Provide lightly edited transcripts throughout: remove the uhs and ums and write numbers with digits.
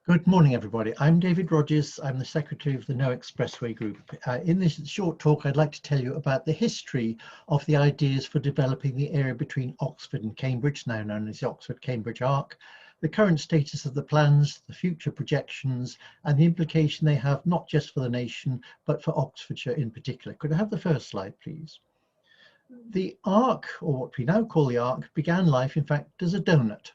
Good morning, everybody. I'm David Rogers. I'm the Secretary of the No Expressway Group. In this short talk, I'd like to tell you about the history of the ideas for developing the area between Oxford and Cambridge, now known as the Oxford-Cambridge Arc, the current status of the plans, the future projections, and the implication they have not just for the nation, but for Oxfordshire in particular. Could I have the first slide, please? The Arc, or what we now call the Arc, began life, in fact, as a donut.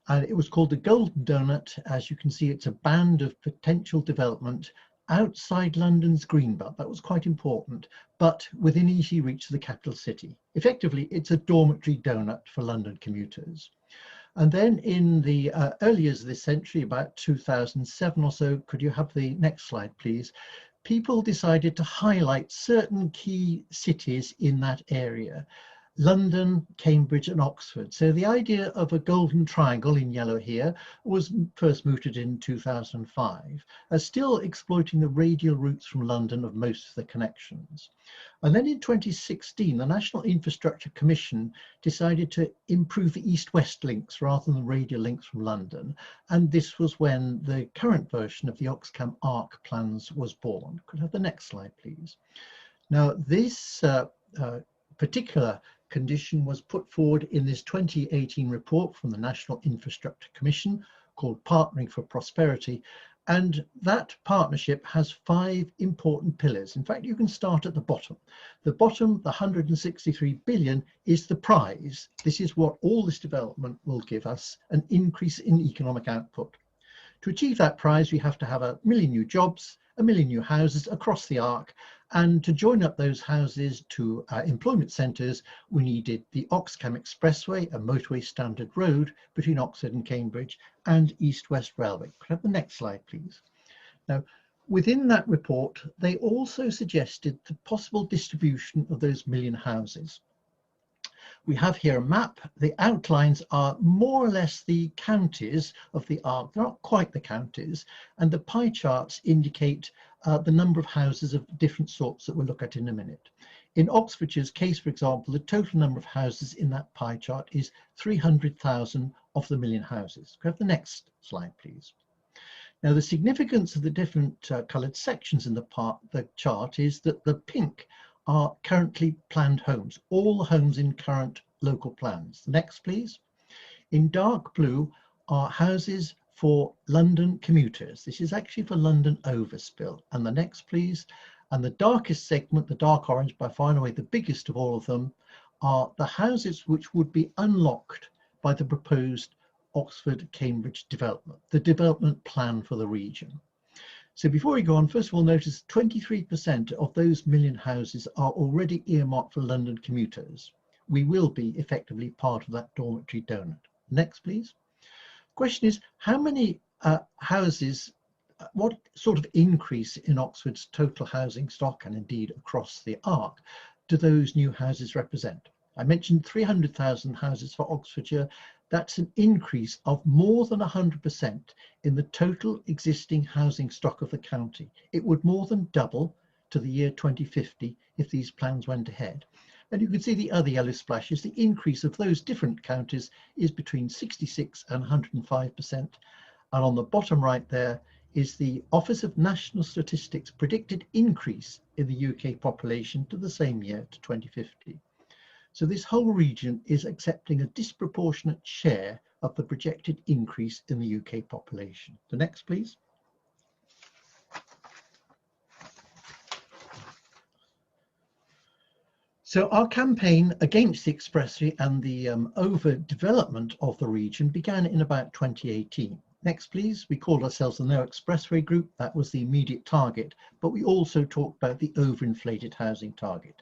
And it was called the Golden Donut. As you can see, it's a band of potential development outside London's green belt. That was quite important, but within easy reach of the capital city. Effectively, it's a dormitory donut for London commuters. And then in the early years of this century, about 2007 or so, could you have the next slide, please? People decided to highlight certain key cities in that area. London, Cambridge and Oxford. So the idea of a golden triangle in yellow here was first mooted in 2005, as still exploiting the radial routes from London of most of the connections. And then in 2016, the National Infrastructure Commission decided to improve the east-west links rather than the radial links from London. And this was when the current version of the Oxcam Arc plans was born. Could I have the next slide, please? Now, this particular condition was put forward in this 2018 report from the National Infrastructure Commission called Partnering for Prosperity, and that partnership has 5 important pillars. In fact, you can start at the bottom. The bottom, the 163 billion, is the prize. This is what all this development will give us, an increase in economic output. To achieve that prize, we have to have 1 million new jobs, 1 million new houses across the Arc, and to join up those houses to employment centres, we needed the Oxcam Expressway, a motorway standard road between Oxford and Cambridge, and East-West Railway. Could I have the next slide, please? Now, within that report, they also suggested the possible distribution of those 1 million houses. We have here a map. The outlines are more or less the counties of the Arc. They're not quite the counties, and the pie charts indicate the number of houses of different sorts that we'll look at in a minute. In Oxfordshire's case, for example, the total number of houses in that pie chart is 300,000 of the 1 million houses. Could I have the next slide, please? Now, the significance of the different coloured sections in the chart is that the pink are currently planned homes, all the homes in current local plans. The next, please. In dark blue are houses for London commuters. This is actually for London overspill. And the next, please. And the darkest segment, the dark orange, by far and away the biggest of all of them, are the houses which would be unlocked by the proposed Oxford-Cambridge development, the development plan for the region. So before we go on, first of all, notice 23% of those 1 million houses are already earmarked for London commuters. We will be effectively part of that dormitory donut. Next, please. Question is, how many houses, what sort of increase in Oxford's total housing stock and indeed across the Arc do those new houses represent? I mentioned 300,000 houses for Oxfordshire. That's an increase of more than 100% in the total existing housing stock of the county. It would more than double to the year 2050 if these plans went ahead. And you can see the other yellow splashes. The increase of those different counties is between 66 and 105%. And on the bottom right there is the Office of National Statistics predicted increase in the UK population to the same year, to 2050. So this whole region is accepting a disproportionate share of the projected increase in the UK population. The next, please. So our campaign against the expressway and the overdevelopment of the region began in about 2018. Next, please. We called ourselves the No Expressway Group. That was the immediate target, but we also talked about the overinflated housing target.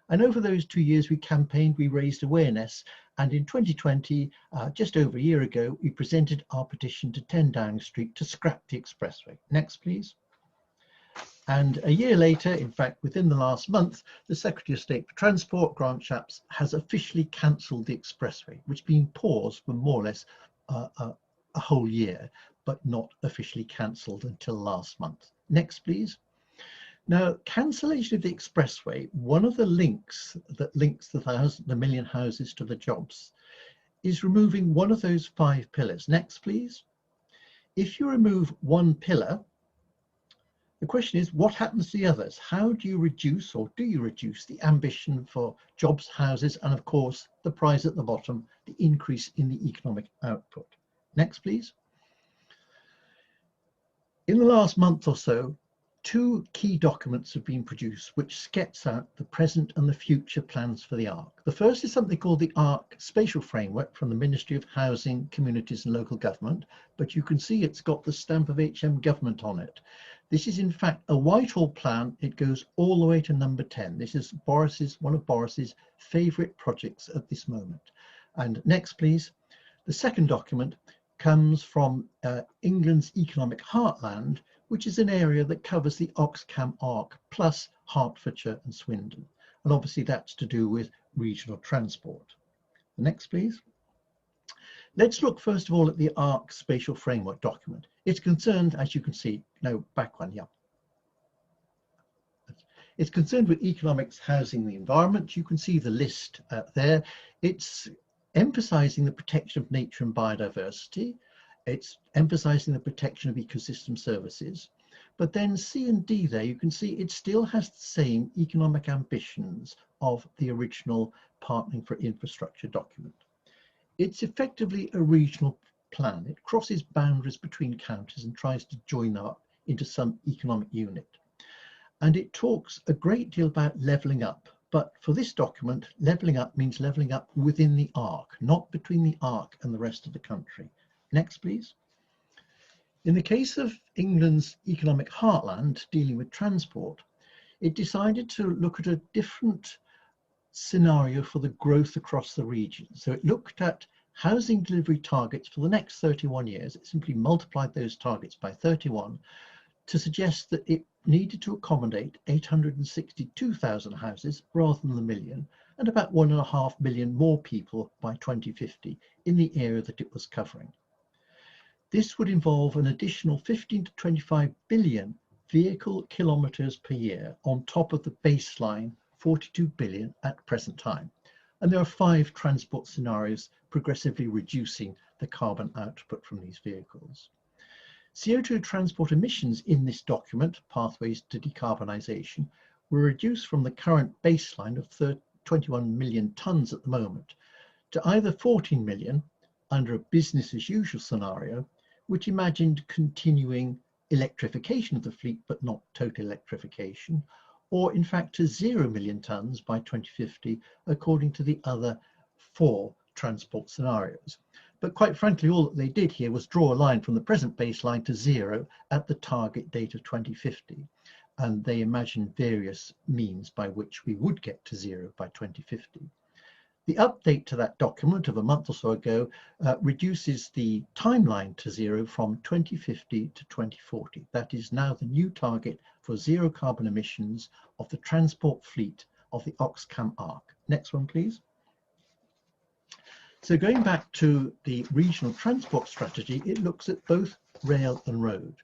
And over those 2 years we campaigned, we raised awareness, and in 2020, just over a year ago, we presented our petition to 10 Downing Street to scrap the expressway. Next, please. And a year later, in fact, within the last month, the Secretary of State for Transport, Grant Shapps, has officially cancelled the expressway, which has been paused for more or less a whole year, but not officially cancelled until last month. Next, please. Now, cancellation of the expressway, one of the links that links the 1 million houses to the jobs, is removing one of those 5 pillars. Next, please. If you remove one pillar, the question is, what happens to the others? How do you reduce, or do you reduce, the ambition for jobs, houses, and of course, the prize at the bottom, the increase in the economic output? Next, please. In the last month or so, two key documents have been produced which sketch out the present and the future plans for the ARC. The first is something called the ARC Spatial Framework from the Ministry of Housing, Communities and Local Government, but you can see it's got the stamp of HM Government on it. This is in fact a Whitehall plan. It goes all the way to number 10. This is one of Boris's favourite projects at this moment. And next, please. The second document comes from England's economic heartland, which is an area that covers the Oxcam Arc plus Hertfordshire and Swindon. And obviously that's to do with regional transport. Next, please. Let's look first of all at the ARC Spatial Framework document. It's concerned, as you can see, no, back one, yeah. It's concerned with economics, housing, the environment. You can see the list there. It's emphasizing the protection of nature and biodiversity. It's emphasizing the protection of ecosystem services. But then C and D there, you can see it still has the same economic ambitions of the original Partnering for Infrastructure document. It's effectively a regional plan. It crosses boundaries between counties and tries to join them up into some economic unit. And it talks a great deal about levelling up. But for this document, levelling up means levelling up within the ARC, not between the ARC and the rest of the country. Next, please. In the case of England's economic heartland dealing with transport, it decided to look at a different scenario for the growth across the region. So it looked at housing delivery targets for the next 31 years. It simply multiplied those targets by 31 to suggest that it needed to accommodate 862,000 houses rather than the million, and about 1.5 million more people by 2050 in the area that it was covering. This would involve an additional 15 to 25 billion vehicle kilometres per year on top of the baseline 42 billion at present time. And there are 5 transport scenarios progressively reducing the carbon output from these vehicles. CO2 transport emissions in this document, Pathways to Decarbonisation, were reduced from the current baseline of 21 million tonnes at the moment to either 14 million under a business as usual scenario, which imagined continuing electrification of the fleet but not total electrification, or in fact to 0 million tonnes by 2050, according to the other 4 transport scenarios. But quite frankly, all that they did here was draw a line from the present baseline to 0 at the target date of 2050. And they imagined various means by which we would get to 0 by 2050. The update to that document of a month or so ago reduces the timeline to 0 from 2050 to 2040. That is now the new target for zero carbon emissions of the transport fleet of the Oxcam Arc. Next one, please. So going back to the regional transport strategy, it looks at both rail and road.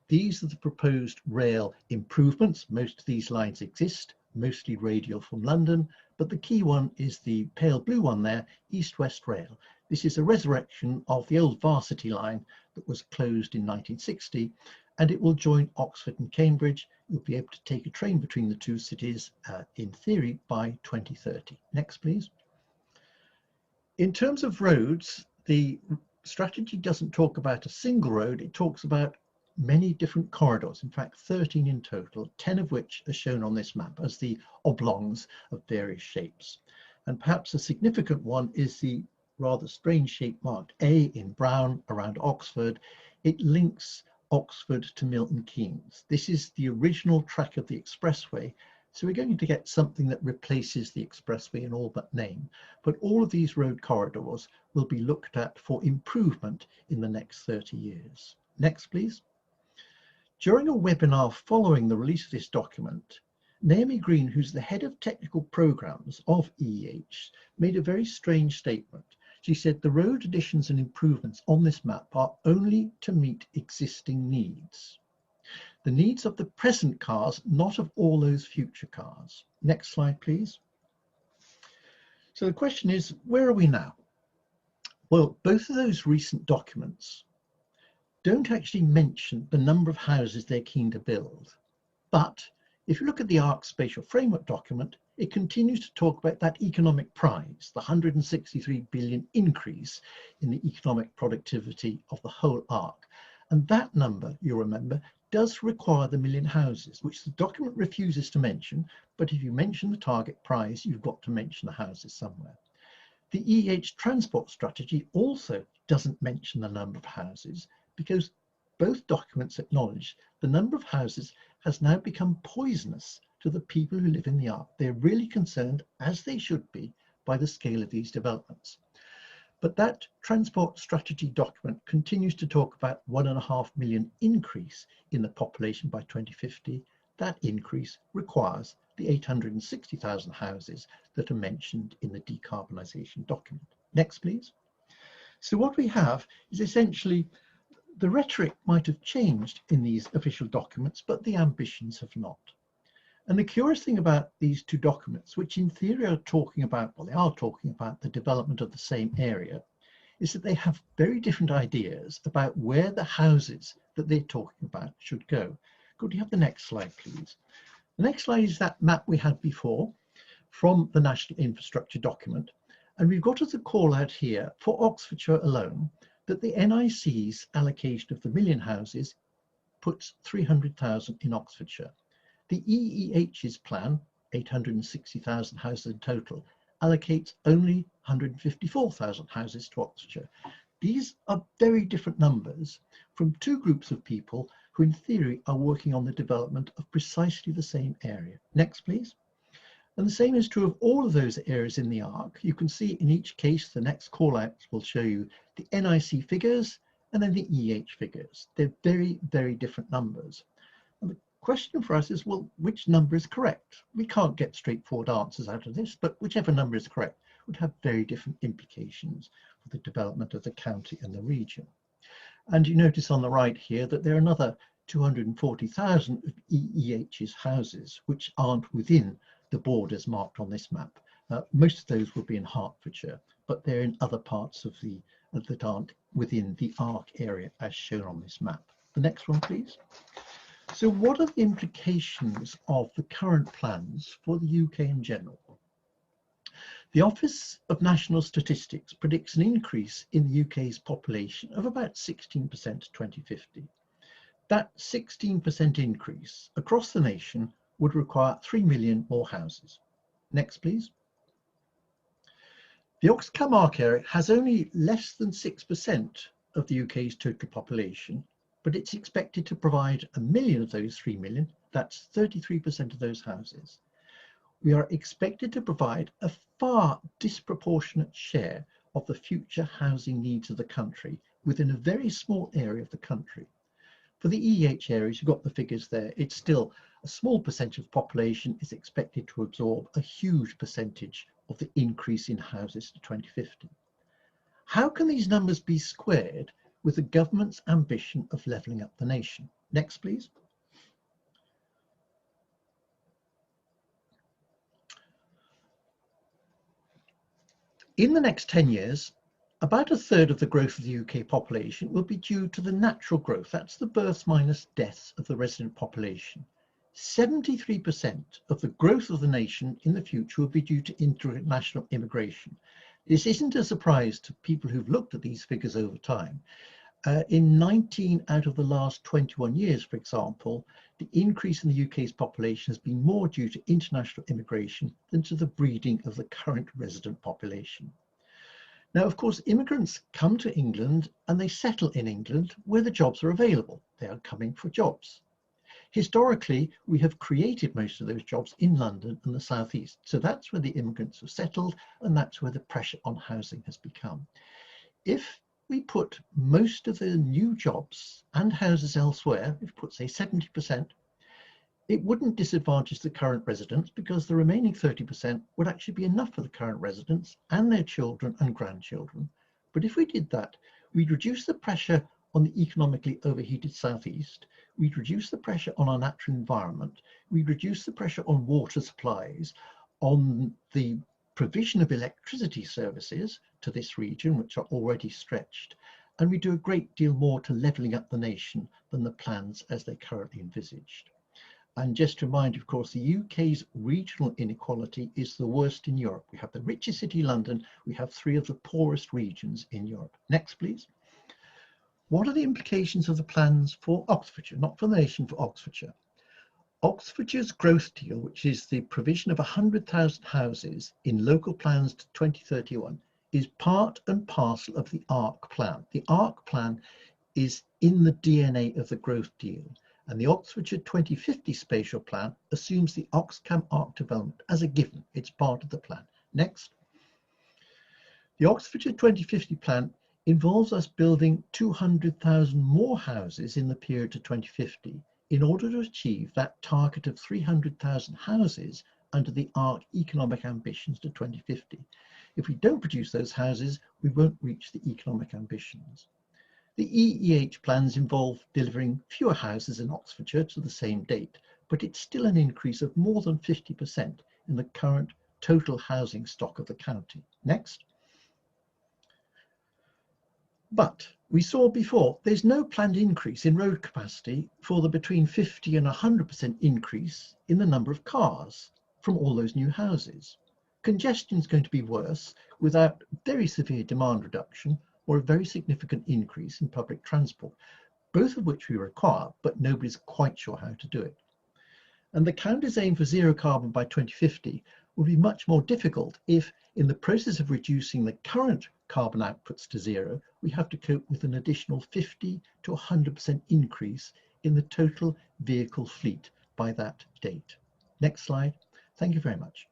These are the proposed rail improvements. Most of these lines exist, mostly radial from London, but the key one is the pale blue one there, East-West Rail. This is a resurrection of the old Varsity line that was closed in 1960, and it will join Oxford and Cambridge. You'll be able to take a train between the two cities, in theory, by 2030. Next, please. In terms of roads, the strategy doesn't talk about a single road, it talks about many different corridors, in fact 13 in total, 10 of which are shown on this map as the oblongs of various shapes. And perhaps a significant one is the rather strange shape marked A in brown around Oxford. It links Oxford to Milton Keynes. This is the original track of the expressway. So we're going to get something that replaces the expressway in all but name. But all of these road corridors will be looked at for improvement in the next 30 years. Next, please. During a webinar following the release of this document, Naomi Green, who's the head of technical programs of EEH, made a very strange statement. She said the road additions and improvements on this map are only to meet existing needs. The needs of the present cars, not of all those future cars. Next slide, please. So the question is, where are we now? Well, both of those recent documents don't actually mention the number of houses they're keen to build. But if you look at the ARC Spatial Framework document, it continues to talk about that economic prize, the 163 billion increase in the economic productivity of the whole ARC. And that number, you'll remember, does require the million houses, which the document refuses to mention. But if you mention the target prize, you've got to mention the houses somewhere. The EEH transport strategy also doesn't mention the number of houses, because both documents acknowledge the number of houses has now become poisonous to the people who live in the ARC. They're really concerned, as they should be, by the scale of these developments. But that transport strategy document continues to talk about 1.5 million increase in the population by 2050. That increase requires the 860,000 houses that are mentioned in the decarbonisation document. Next, please. So what we have is essentially the rhetoric might have changed in these official documents, but the ambitions have not. And the curious thing about these two documents, which in theory are talking about, well, they are talking about the development of the same area, is that they have very different ideas about where the houses that they're talking about should go. Could you have the next slide, please? The next slide is that map we had before from the National Infrastructure document. And we've got as a call out here for Oxfordshire alone that the NIC's allocation of the million houses puts 300,000 in Oxfordshire. The EEH's plan, 860,000 houses in total, allocates only 154,000 houses to Oxfordshire. These are very different numbers from two groups of people who in theory are working on the development of precisely the same area. Next, please. And the same is true of all of those areas in the ARC. You can see in each case, the next call outs will show you the NIC figures and then the EH figures. They're very, very different numbers. And the question for us is, well, which number is correct? We can't get straightforward answers out of this, but whichever number is correct would have very different implications for the development of the county and the region. And you notice on the right here that there are another 240,000 of EEH's houses which aren't within the borders marked on this map. Most of those will be in Hertfordshire, but they're in other parts of the that aren't within the ARC area as shown on this map. The next one, please. So what are the implications of the current plans for the UK in general? The Office of National Statistics predicts an increase in the UK's population of about 16% to 2050. That 16% increase across the nation would require 3 million more houses. Next, please. The Oxfordshire ARC area has only less than 6% of the UK's total population, but it's expected to provide 1 million of those 3 million. That's 33% of those houses. We are expected to provide a far disproportionate share of the future housing needs of the country within a very small area of the country. For the EEH areas, you've got the figures there. It's still a small percentage of the population is expected to absorb a huge percentage of the increase in houses to 2050. How can these numbers be squared with the government's ambition of levelling up the nation? Next, please. In the next 10 years, about a third of the growth of the UK population will be due to the natural growth. That's the births minus deaths of the resident population. 73% of the growth of the nation in the future will be due to international immigration. This isn't a surprise to people who've looked at these figures over time. In 19 out of the last 21 years, for example, the increase in the UK's population has been more due to international immigration than to the breeding of the current resident population. Now, of course, immigrants come to England and they settle in England where the jobs are available. They are coming for jobs. Historically, we have created most of those jobs in London and the South East. So that's where the immigrants have settled, and that's where the pressure on housing has become. If we put most of the new jobs and houses elsewhere, if we put, say, 70%, it wouldn't disadvantage the current residents because the remaining 30% would actually be enough for the current residents and their children and grandchildren. But if we did that, we'd reduce the pressure on the economically overheated southeast, we'd reduce the pressure on our natural environment, we'd reduce the pressure on water supplies, on the provision of electricity services to this region, which are already stretched, and we do a great deal more to levelling up the nation than the plans as they're currently envisaged. And just to remind you, of course, the UK's regional inequality is the worst in Europe. We have the richest city, London. We have 3 of the poorest regions in Europe. Next, please. What are the implications of the plans for Oxfordshire, not for the nation, for Oxfordshire? Oxfordshire's growth deal, which is the provision of 100,000 houses in local plans to 2031, is part and parcel of the ARC plan. The ARC plan is in the DNA of the growth deal, and the Oxfordshire 2050 spatial plan assumes the Oxcam ARC development as a given. It's part of the plan. Next. The Oxfordshire 2050 plan involves us building 200,000 more houses in the period to 2050 in order to achieve that target of 300,000 houses under the ARC economic ambitions to 2050. If we don't produce those houses, we won't reach the economic ambitions. The EEH plans involve delivering fewer houses in Oxfordshire to the same date, but it's still an increase of more than 50% in the current total housing stock of the county. Next. But we saw before, there's no planned increase in road capacity for the between 50 and 100% increase in the number of cars from all those new houses. Congestion is going to be worse without very severe demand reduction or a very significant increase in public transport, both of which we require, but nobody's quite sure how to do it. And the county's aim for zero carbon by 2050 will be much more difficult if, in the process of reducing the current carbon outputs to zero, we have to cope with an additional 50 to 100% increase in the total vehicle fleet by that date. Next slide. Thank you very much.